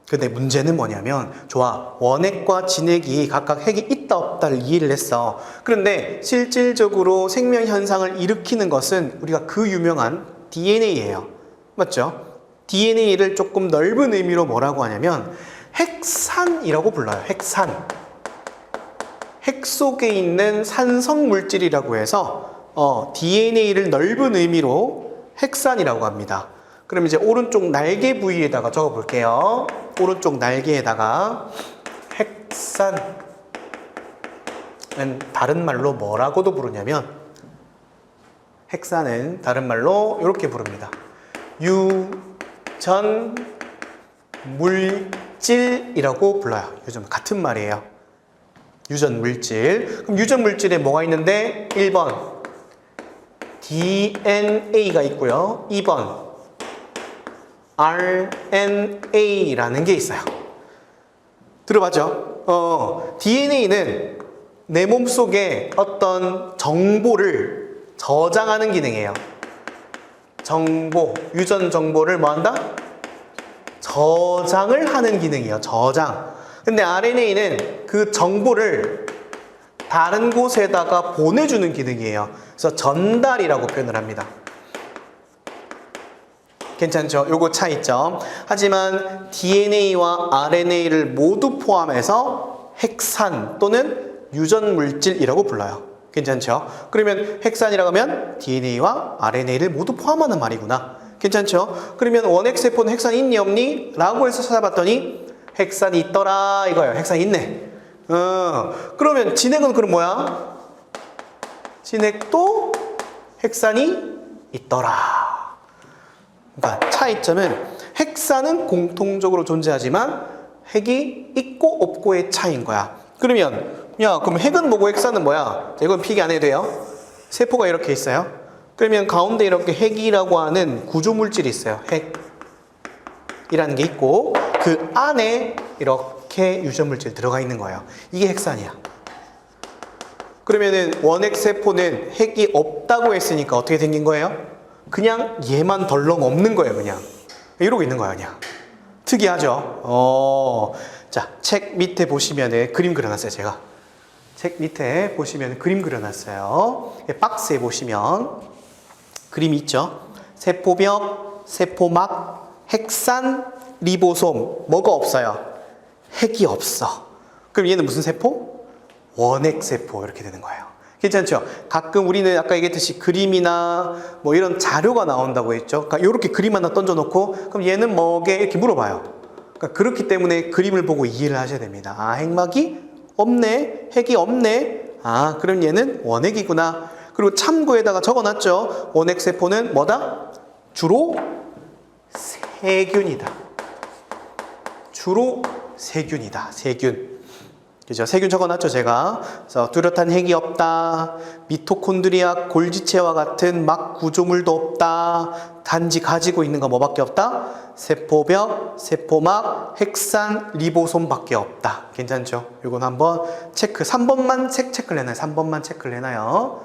근데 문제는 뭐냐면 좋아, 원핵과 진핵이 각각 핵이 있다 없다를 이해를 했어. 그런데 실질적으로 생명 현상을 일으키는 것은 우리가 그 유명한 DNA예요. 맞죠? DNA를 조금 넓은 의미로 뭐라고 하냐면 핵산이라고 불러요. 핵산. 핵 속에 있는 산성 물질이라고 해서 DNA를 넓은 의미로 핵산이라고 합니다. 그럼 이제 오른쪽 날개 부위에다가 적어 볼게요. 오른쪽 날개에다가 핵산은 다른 말로 뭐라고도 부르냐면 핵산은 다른 말로 이렇게 부릅니다. 유전 물질이라고 불러요. 유전 같은 말이에요. 유전 물질. 그럼 유전 물질에 뭐가 있는데 1번 DNA가 있고요. 2번 RNA라는 게 있어요. 들어봤죠? DNA는 내 몸속에 어떤 정보를 저장하는 기능이에요. 정보, 유전 정보를 뭐 한다? 저장을 하는 기능이에요. 저장. 근데 RNA는 그 정보를 다른 곳에다가 보내주는 기능이에요. 그래서 전달이라고 표현을 합니다. 괜찮죠? 요거 차이점. 하지만 DNA와 RNA를 모두 포함해서 핵산 또는 유전물질이라고 불러요. 괜찮죠? 그러면 핵산이라고 하면 DNA와 RNA를 모두 포함하는 말이구나. 괜찮죠? 그러면 원핵세포는 핵산이 있니 없니? 라고 해서 찾아봤더니 핵산이 있더라 이거예요. 핵산이 있네. 그러면 진핵은 그럼 뭐야? 진핵도 핵산이 있더라. 그러니까 차이점은 핵산은 공통적으로 존재하지만 핵이 있고 없고의 차이인 거야. 그러면 그럼 핵은 뭐고 핵산은 뭐야? 이건 필기 안 해도 돼요. 세포가 이렇게 있어요. 그러면 가운데 이렇게 핵이라고 하는 구조물질이 있어요. 핵이라는 게 있고 그 안에 이렇게 유전물질이 들어가 있는 거예요. 이게 핵산이야. 그러면은 원핵세포는 핵이 없다고 했으니까 어떻게 생긴 거예요? 그냥 얘만 덜렁 없는 거예요. 그냥 이러고 있는 거예요. 그냥 특이하죠. 자, 책 밑에 보시면은 그림 그려놨어요. 제가 책 밑에 보시면 그림 그려놨어요. 박스에 보시면 그림이 있죠. 세포벽, 세포막, 핵산, 리보솜. 뭐가 없어요? 핵이 없어. 그럼 얘는 무슨 세포? 원핵세포. 이렇게 되는 거예요. 괜찮죠? 가끔 우리는 아까 얘기했듯이 그림이나 뭐 이런 자료가 나온다고 했죠. 그러니까 이렇게 그림 하나 던져놓고 그럼 얘는 뭐게? 이렇게 물어봐요. 그러니까 그렇기 때문에 그림을 보고 이해를 하셔야 됩니다. 아, 핵막이 없네. 핵이 없네. 아, 그럼 얘는 원핵이구나. 그리고 참고에다가 적어놨죠. 원핵세포는 뭐다? 주로 세균이다. 주로 세균이다. 세균. 그죠? 세균 적어놨죠, 제가. 그래서 뚜렷한 핵이 없다. 미토콘드리아, 골지체와 같은 막 구조물도 없다. 단지 가지고 있는 거 뭐밖에 없다? 세포벽, 세포막, 핵산, 리보솜밖에 없다. 괜찮죠? 이건 한번 체크. 3번만 체크를 해놔요. 3번만 체크를 해놔요.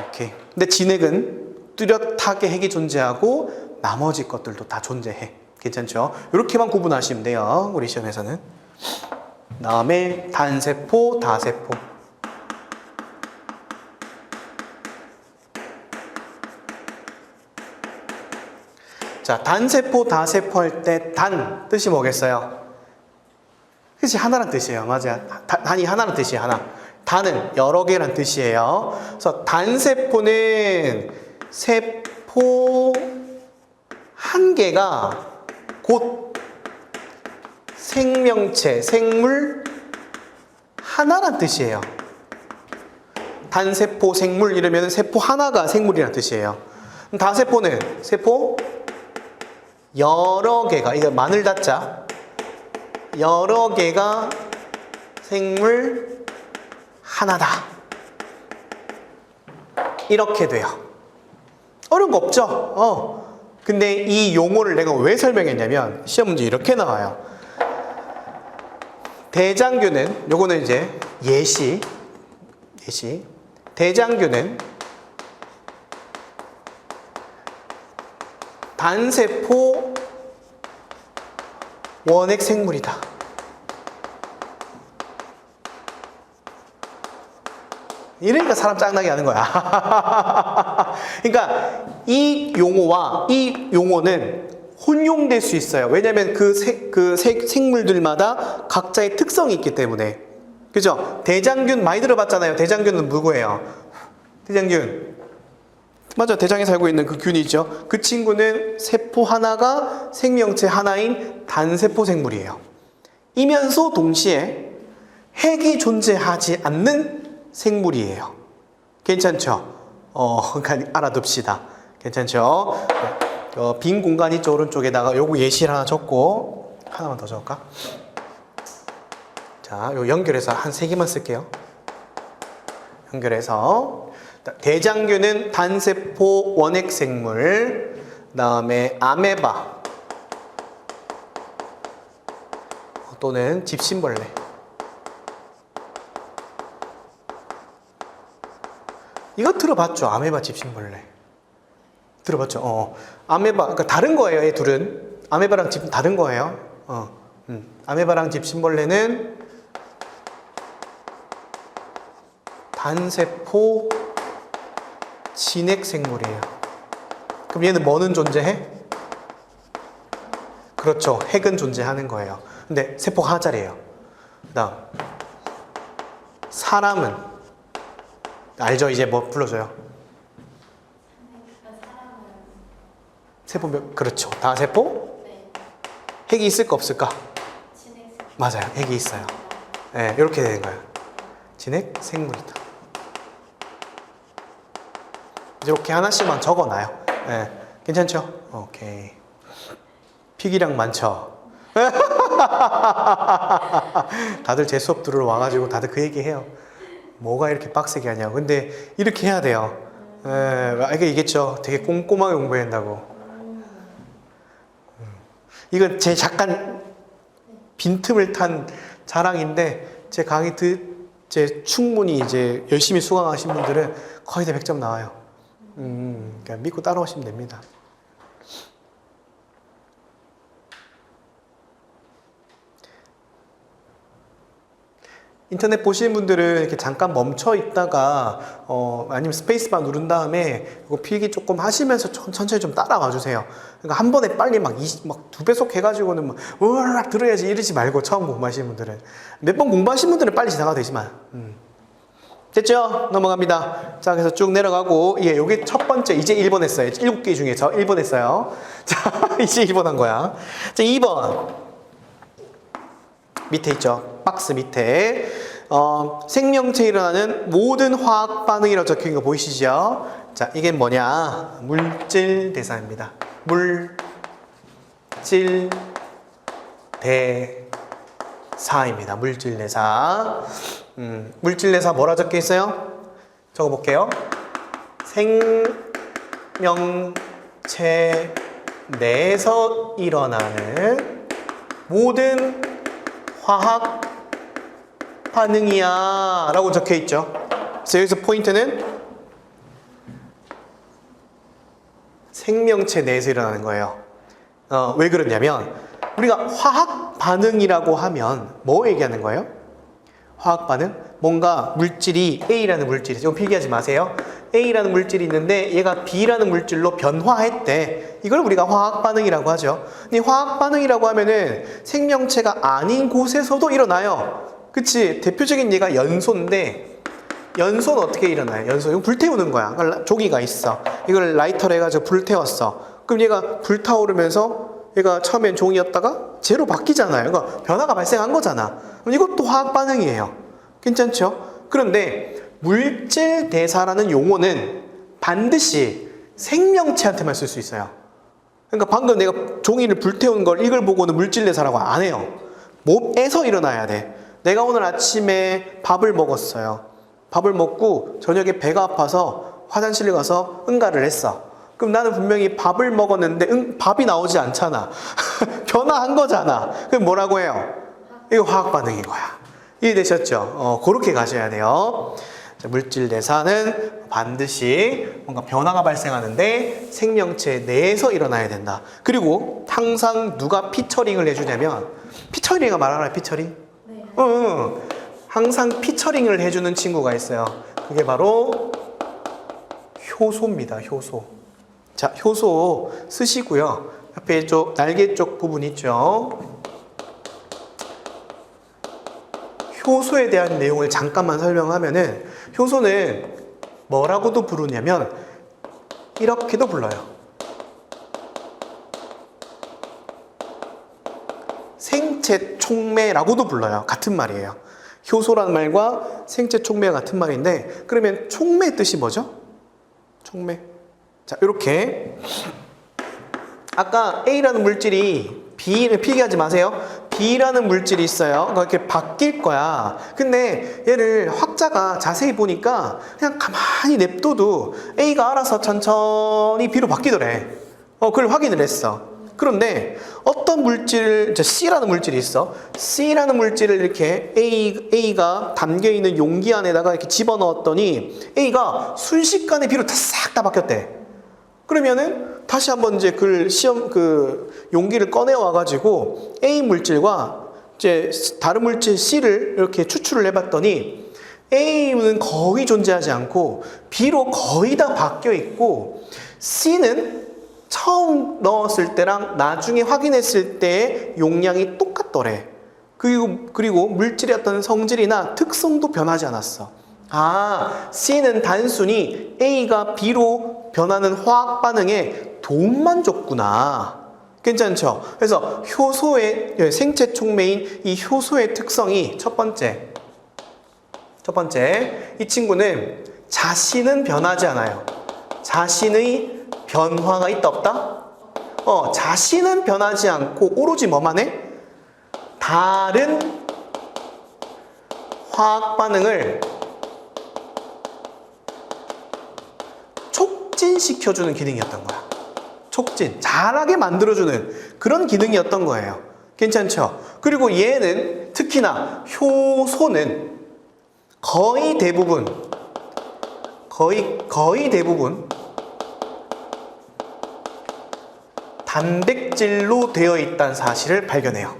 오케이. 근데 진핵은 뚜렷하게 핵이 존재하고 나머지 것들도 다 존재해. 괜찮죠? 이렇게만 구분하시면 돼요. 우리 시험에서는. 다음에 단세포, 다세포. 자, 단세포, 다세포 할 때 단 뜻이 뭐겠어요? 뜻이 하나란 뜻이에요. 맞아요. 단이 하나란 뜻이에요. 하나. 단은 여러 개란 뜻이에요. 그래서 단세포는 세포 한 개가 곧 생명체, 생물 하나란 뜻이에요. 단세포 생물 이러면 세포 하나가 생물이란 뜻이에요. 다세포는 세포 여러 개가, 이거 마늘 다자, 여러 개가 생물 하나다. 이렇게 돼요. 어려운 거 없죠? 근데 이 용어를 내가 왜 설명했냐면 시험 문제 이렇게 나와요. 대장균은, 요거는 이제 예시. 대장균은 단세포 원핵 생물이다. 이러니까 사람 짱나게 하는 거야. 그러니까 이 용어와 이 용어는 혼용될 수 있어요. 왜냐하면 생물들마다 각자의 특성이 있기 때문에. 그죠? 대장균 많이 들어봤잖아요. 대장균은 누구예요? 대장균. 맞아, 대장에 살고 있는 그 균이죠. 그 친구는 세포 하나가 생명체 하나인 단세포 생물이에요. 이면서 동시에 핵이 존재하지 않는 생물이에요. 괜찮죠? 그러니까 알아둡시다. 괜찮죠? 빈 공간 있죠, 오른쪽에다가. 요거 예시를 하나 적고 하나만 더 적을까? 자, 요 연결해서 한 3개만 쓸게요. 연결해서 대장균은 단세포 원핵 생물, 그다음에 아메바 또는 집신벌레. 이거 들어봤죠? 아메바, 집신벌레. 들어봤죠? 아메바, 그러니까 다른 거예요, 이 둘은. 아메바랑 집 다른 거예요. 아메바랑 집신벌레는 단세포 진핵 생물이에요. 그럼 얘는 뭐는 존재해? 그렇죠. 핵은 존재하는 거예요. 근데 세포가 하나짜리예요. 그다음 사람은 알죠? 이제 뭐 불러줘요? 세포 그렇죠. 다세포? 네. 핵이 있을까 없을까? 진핵. 맞아요. 핵이 있어요. 네, 이렇게 되는 거예요. 진핵 생물이다. 이렇게 하나씩만 적어놔요. 네, 괜찮죠? 오케이. 필기량 많죠? 다들 제 수업 들으러 와가지고 다들 그 얘기 해요. 뭐가 이렇게 빡세게 하냐고. 근데 이렇게 해야 돼요. 이게 이겠죠. 되게 꼼꼼하게 공부해야 한다고. 이건 제 잠깐 빈틈을 탄 자랑인데, 제 강의 제 충분히 이제 열심히 수강하신 분들은 거의 다 100점 나와요. 그러니까 믿고 따라오시면 됩니다. 인터넷 보시는 분들은 이렇게 잠깐 멈춰 있다가 아니면 스페이스바 누른 다음에 이거 필기 조금 하시면서 천천히 좀 따라와 주세요. 그러니까 한 번에 빨리 막 2배속 해가지고는 막 으악 들어야지 이러지 말고, 처음 공부하시는 분들은. 몇 번 공부하신 분들은 빨리 지나가도 되지만. 됐죠? 넘어갑니다. 자, 그래서 쭉 내려가고, 여기 첫 번째, 이제 1번 했어요. 7개 중에서 1번 했어요. 자, 이제 1번 한 거야. 자, 2번. 밑에 있죠? 박스 밑에. 생명체에 일어나는 모든 화학 반응이라고 적혀 있는 거 보이시죠? 자, 이게 뭐냐? 물질 대사입니다. 물질 대사입니다. 물질 대사. 물질 대사 뭐라 적혀 있어요? 적어 볼게요. 생명체 내에서 일어나는 모든 화학 반응이야 라고 적혀 있죠. 그래서 여기서 포인트는 생명체 내에서 일어나는 거예요. 왜 그러냐면, 우리가 화학 반응이라고 하면 뭐 얘기하는 거예요? 화학 반응? 뭔가 물질이, A라는 물질이, 이거 필기하지 마세요. A라는 물질이 있는데 얘가 B라는 물질로 변화했대. 이걸 우리가 화학 반응이라고 하죠. 근데 화학 반응이라고 하면은 생명체가 아닌 곳에서도 일어나요. 그치? 대표적인 예가 연소인데, 연소는 어떻게 일어나요? 연소, 이거 불태우는 거야. 그러니까 조기가 있어. 이걸 라이터로 해가지고 불태웠어. 그럼 얘가 불타오르면서 얘가 처음엔 종이었다가 제로 바뀌잖아요. 그러니까 변화가 발생한 거잖아. 그럼 이것도 화학 반응이에요. 괜찮죠? 그런데 물질 대사라는 용어는 반드시 생명체한테만 쓸 수 있어요. 그러니까 방금 내가 종이를 불태운 걸, 이걸 보고는 물질 대사라고 안 해요. 몸에서 일어나야 돼. 내가 오늘 아침에 밥을 먹었어요. 밥을 먹고 저녁에 배가 아파서 화장실에 가서 응가를 했어. 그럼 나는 분명히 밥을 먹었는데 밥이 나오지 않잖아. 변화한 거잖아. 그럼 뭐라고 해요? 이거 화학 반응인 거야. 이해되셨죠? 그렇게 가셔야 돼요. 자, 물질 대사는 반드시 뭔가 변화가 발생하는데 생명체 내에서 일어나야 된다. 그리고 항상 누가 피처링을 해주냐면, 피처링이가 말하나요? 피처링? 네. 항상 피처링을 해주는 친구가 있어요. 그게 바로 효소입니다. 효소. 자, 효소 쓰시고요. 옆에 쪽 날개 쪽 부분 있죠. 효소에 대한 내용을 잠깐만 설명하면은, 효소는 뭐라고도 부르냐면 이렇게도 불러요. 생체 촉매라고도 불러요. 같은 말이에요. 효소라는 말과 생체 촉매가 같은 말인데, 그러면 촉매 뜻이 뭐죠? 촉매. 자, 이렇게 아까 A라는 물질이 B를 필기하지 마세요. B라는 물질이 있어요. 그러니까 이렇게 바뀔 거야. 근데 얘를 학자가 자세히 보니까 그냥 가만히 냅둬도 A가 알아서 천천히 B로 바뀌더래. 그걸 확인을 했어. 그런데 어떤 물질, C라는 물질이 있어. C라는 물질을 이렇게 A가 담겨있는 용기 안에다가 이렇게 집어넣었더니 A가 순식간에 B로 싹 다 바뀌었대. 그러면은 다시 한번 이제 그 용기를 꺼내 와가지고 A 물질과 이제 다른 물질 C를 이렇게 추출을 해봤더니 A는 거의 존재하지 않고 B로 거의 다 바뀌어 있고, C는 처음 넣었을 때랑 나중에 확인했을 때의 용량이 똑같더래. 그리고 물질의 어떤 성질이나 특성도 변하지 않았어. C는 단순히 A가 B로 변하는 화학 반응에 도움만 줬구나. 괜찮죠? 그래서 효소의 생체 촉매인 이 효소의 특성이 첫 번째, 이 친구는 자신은 변하지 않아요. 자신의 변화가 있다 없다? 자신은 변하지 않고 오로지 뭐만 해? 다른 화학 반응을 촉진시켜주는 기능이었던 거야. 촉진, 잘하게 만들어주는 그런 기능이었던 거예요. 괜찮죠? 그리고 얘는 특히나 효소는 거의 대부분 단백질로 되어 있다는 사실을 발견해요.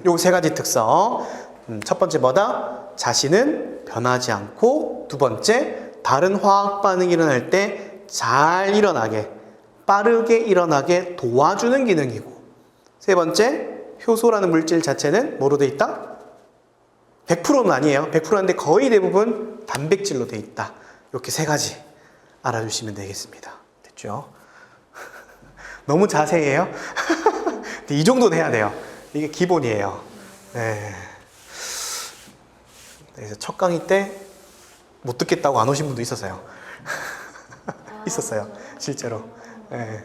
요 세 가지 특성. 첫 번째 뭐다? 자신은 변하지 않고, 두 번째 다른 화학 반응이 일어날 때 잘 일어나게, 빠르게 일어나게 도와주는 기능이고, 세 번째, 효소라는 물질 자체는 뭐로 돼 있다? 100%는 아니에요. 100%인데 거의 대부분 단백질로 돼 있다. 이렇게 세 가지 알아주시면 되겠습니다. 됐죠? 너무 자세해요? 이 정도는 해야 돼요. 이게 기본이에요. 네. 그래서 첫 강의 때 못 듣겠다고 안 오신 분도 있었어요. 있었어요. 실제로. 네.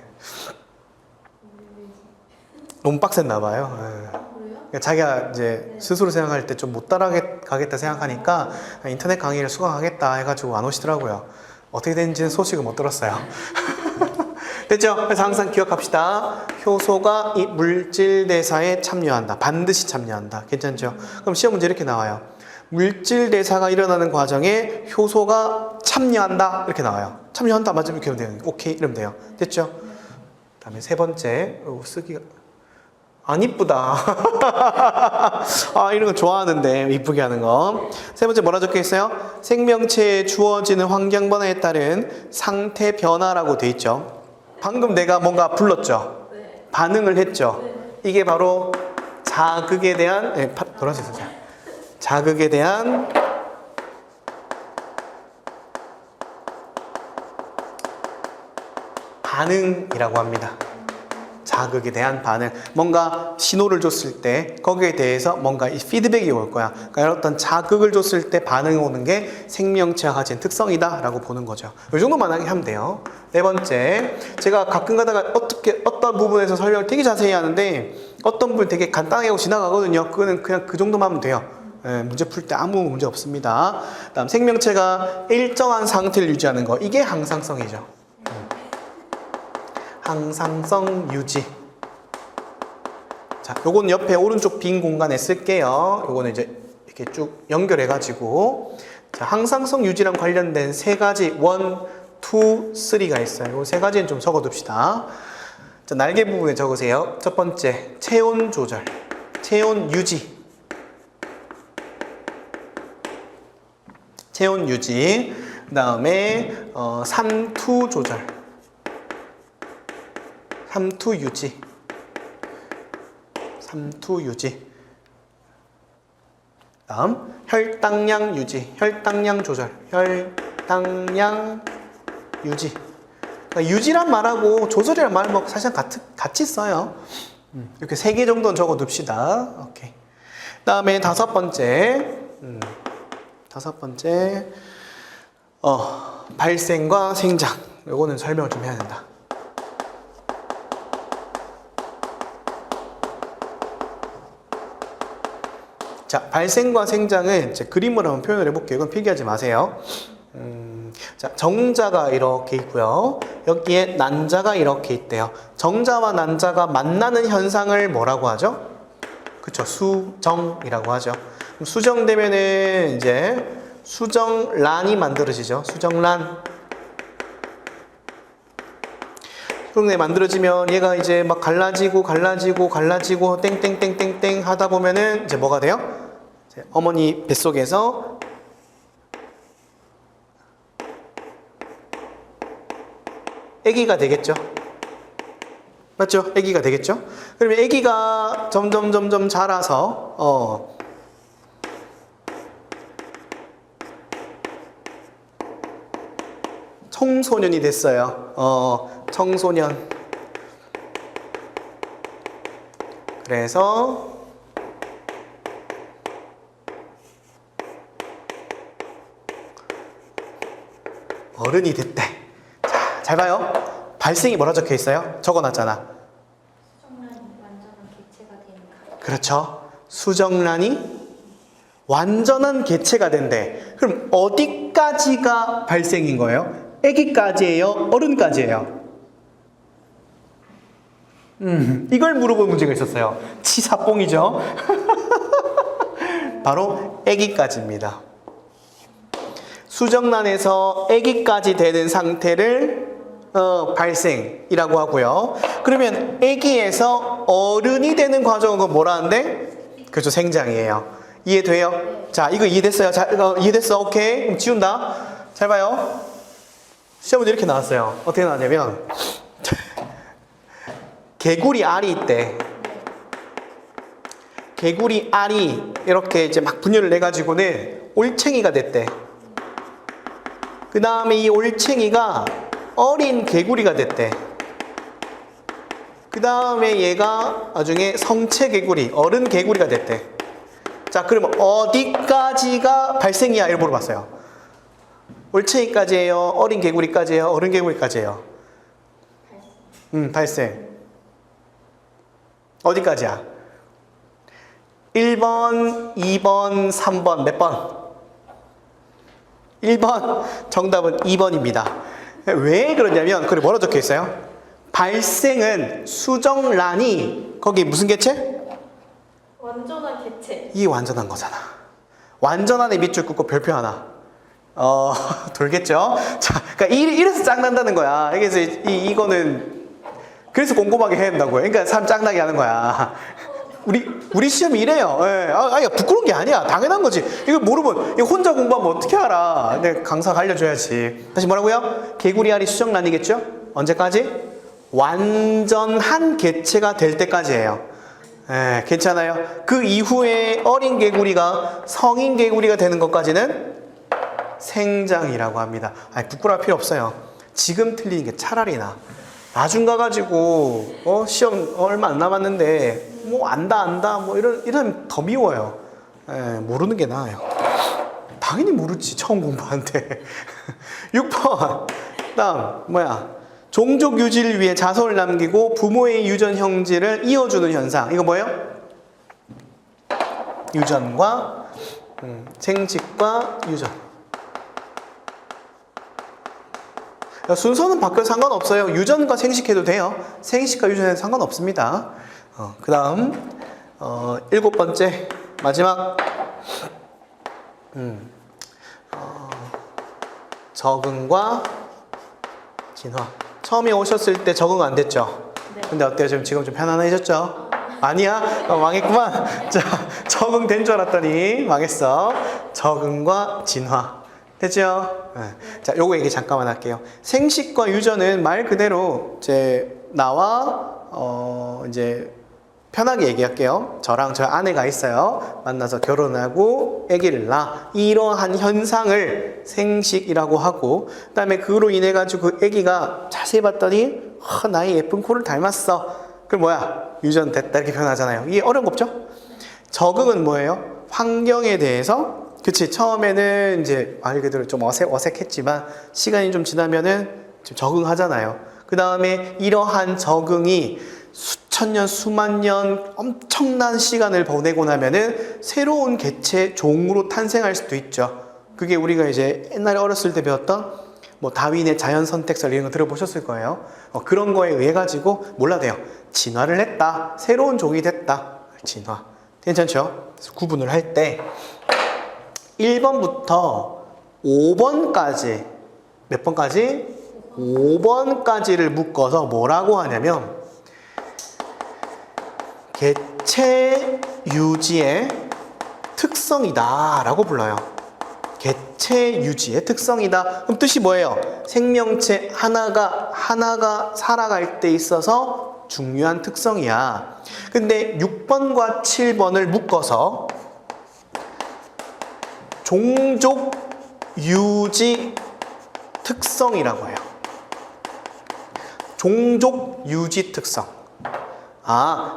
너무 빡셌나 봐요. 네. 그러니까 자기가 이제 스스로 생각할 때 좀 못 따라가겠다 생각하니까 인터넷 강의를 수강하겠다 해가지고 안 오시더라고요. 어떻게 된지는 소식은 못 들었어요. 됐죠? 그래서 항상 기억합시다. 효소가 이 물질 대사에 참여한다. 반드시 참여한다. 괜찮죠? 그럼 시험 문제 이렇게 나와요. 물질 대사가 일어나는 과정에 효소가 참여한다. 이렇게 나와요. 참여한다 맞으면 이렇게 하면 돼요. 오케이 이러면 돼요. 됐죠? 다음에 세 번째, 쓰기가 안 이쁘다. 이런 거 좋아하는데, 이쁘게 하는 거. 세 번째 뭐라 적혀 있어요? 생명체에 주어지는 환경 변화에 따른 상태 변화라고 돼 있죠. 방금 내가 뭔가 불렀죠? 네. 반응을 했죠? 네. 이게 바로 자극에 대한, 돌아서 있어요. 자극에 대한 반응이라고 합니다. 자극에 대한 반응. 뭔가 신호를 줬을 때 거기에 대해서 뭔가 이 피드백이 올 거야. 그러니까 어떤 자극을 줬을 때 반응이 오는 게 생명체가 가진 특성이다 라고 보는 거죠. 이 정도만 하면 돼요. 네 번째, 제가 가끔 가다가 어떤 부분에서 설명을 되게 자세히 하는데 어떤 부분 되게 간단하게 하고 지나가거든요. 그거는 그냥 그 정도만 하면 돼요. 문제 풀 때 아무 문제 없습니다. 다음, 생명체가 일정한 상태를 유지하는 거. 이게 항상성이죠. 항상성 유지. 자, 요거는 옆에 오른쪽 빈 공간에 쓸게요. 요거는 이제 이렇게 쭉 연결해가지고. 자, 항상성 유지랑 관련된 세 가지 1, 2, 3가 있어요. 요 세 가지는 좀 적어둡시다. 자, 날개 부분에 적으세요. 첫 번째, 체온 조절, 체온 유지. 체온 유지. 그 다음에 삼투 조절, 삼투 유지, 삼투 유지. 다음 혈당량 유지, 혈당량 조절, 혈당량 유지. 그러니까 유지란 말하고 조절이란 말은 뭐 사실 같이 써요. 이렇게 3개 정도는 적어둡시다. 오케이. 다음에 다섯 번째, 발생과 생장. 요거는 설명을 좀 해야 된다. 자, 발생과 생장은 이제 그림으로 한번 표현을 해볼게요. 이건 필기하지 마세요. 자, 정자가 이렇게 있고요. 여기에 난자가 이렇게 있대요. 정자와 난자가 만나는 현상을 뭐라고 하죠? 그쵸, 수정이라고 하죠. 그럼 수정되면은 이제 수정란이 만들어지죠. 수정란. 수정란이 만들어지면 얘가 이제 막 갈라지고 땡땡땡땡땡 하다 보면은 이제 뭐가 돼요? 이제 어머니 뱃속에서 아기가 되겠죠. 맞죠? 아기가 되겠죠? 그러면 아기가 점점 자라서 청소년이 됐어요. 청소년. 그래서 어른이 됐대. 자, 잘 봐요. 발생이 뭐라 적혀 있어요? 적어놨잖아. 수정란이 완전한 개체가 되니까. 그렇죠. 수정란이 완전한 개체가 된대. 그럼 어디까지가 발생인 거예요? 아기까지예요? 어른까지예요? 이걸 물어본 문제가 있었어요. 치사뽕이죠. 바로 아기까지입니다. 수정란에서 아기까지 되는 상태를 발생이라고 하고요. 그러면 아기에서 어른이 되는 과정은 뭐라 하는데? 그렇죠, 생장이에요. 이해돼요? 자, 이거 이해됐어요? 자, 이해됐어? 오케이. 그럼 지운다. 잘 봐요. 시험은 이렇게 나왔어요. 어떻게 나왔냐면 개구리 알이 있대. 개구리 알이 이렇게 이제 막 분열을 내가지고는 올챙이가 됐대. 그 다음에 이 올챙이가 어린 개구리가 됐대. 그 다음에 얘가 나중에 성체 개구리, 어른 개구리가 됐대. 자, 그러면 어디까지가 발생이야? 이걸 물어봤어요. 올챙이까지예요? 어린 개구리까지예요? 어른 개구리까지예요? 발생. 어디까지야? 1번, 2번, 3번 몇 번? 1번. 정답은 2번입니다. 왜 그러냐면 그래 뭐라 적혀 있어요? 발생은 수정란이 거기 무슨 개체? 완전한 개체. 이 완전한 거잖아. 완전한에 밑줄 긋고 별표 하나. 돌겠죠? 자, 그러니까 이래서 짱난다는 거야. 그래서 이거는 그래서 꼼꼼하게 해야 된다고요. 그러니까 사람 짱나게 하는 거야. 우리 시험이 이래요. 예. 아니, 부끄러운 게 아니야. 당연한 거지. 이거 모르면, 이거 혼자 공부하면 어떻게 알아? 근데 강사가 알려줘야지. 다시 뭐라고요? 개구리 알이 수정란이겠죠? 언제까지? 완전한 개체가 될 때까지예요. 예, 괜찮아요? 그 이후에 어린 개구리가 성인 개구리가 되는 것까지는 생장이라고 합니다. 아니, 부끄러울 필요 없어요. 지금 틀리는 게 차라리 나. 나중 가가지고 시험 얼마 안 남았는데 뭐 안다 뭐 이런 더 미워요. 모르는 게 나아요. 당연히 모르지, 처음 공부하는데. 6번. 다음 뭐야? 종족 유지를 위해 자손을 남기고 부모의 유전 형질을 이어주는 현상. 이거 뭐예요? 유전과 생식과 유전. 순서는 바뀌어도 상관없어요. 유전과 생식해도 돼요. 생식과 유전에는 상관없습니다. 그 다음 일곱 번째 마지막 적응과 진화. 처음에 오셨을 때 적응 안 됐죠? 네. 근데 어때요? 지금 좀 편안해졌죠? 아니야? 망했구만. 자, 적응된 줄 알았더니 망했어. 적응과 진화. 됐죠? 네. 자, 요거 얘기 잠깐만 할게요. 생식과 유전은 말 그대로 이제 나와 이제 편하게 얘기할게요. 저랑 저 아내가 있어요. 만나서 결혼하고 아기를 낳아. 이러한 현상을 생식이라고 하고, 그 다음에 그로 인해 가지고 그 아기가 자세히 봤더니 나의 예쁜 코를 닮았어. 그럼 뭐야? 유전됐다 이렇게 표현하잖아요. 이게 어려운 거 없죠? 적응은 뭐예요? 환경에 대해서, 그치, 처음에는 이제 말 그대로 좀 어색했지만 시간이 좀 지나면은 좀 적응하잖아요. 그 다음에 이러한 적응이 수천 년, 수만 년 엄청난 시간을 보내고 나면은 새로운 개체 종으로 탄생할 수도 있죠. 그게 우리가 이제 옛날에 어렸을 때 배웠던 뭐 다윈의 자연 선택설 이런 거 들어보셨을 거예요. 그런 거에 의해 가지고 몰라도 돼요. 진화를 했다. 새로운 종이 됐다. 진화. 괜찮죠? 그래서 구분을 할 때 1번부터 5번까지 몇 번까지? 5번까지를 묶어서 뭐라고 하냐면 개체 유지의 특성이다 라고 불러요. 개체 유지의 특성이다. 그럼 뜻이 뭐예요? 생명체 하나가 살아갈 때 있어서 중요한 특성이야. 근데 6번과 7번을 묶어서 종족 유지 특성이라고 해요. 종족 유지 특성.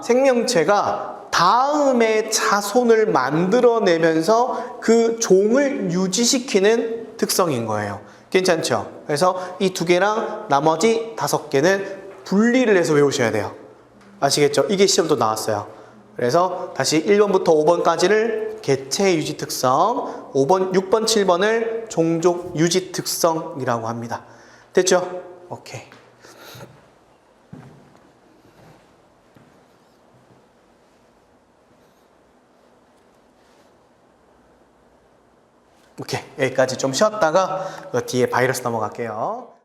생명체가 다음의 자손을 만들어내면서 그 종을 유지시키는 특성인 거예요. 괜찮죠? 그래서 이 두 개랑 나머지 5개는 분리를 해서 외우셔야 돼요. 아시겠죠? 이게 시험도 나왔어요. 그래서 다시 1번부터 5번까지를 개체 유지 특성, 6번, 7번을 종족 유지 특성이라고 합니다. 됐죠? 오케이. 오케이. 여기까지 좀 쉬었다가 그 뒤에 바이러스 넘어갈게요.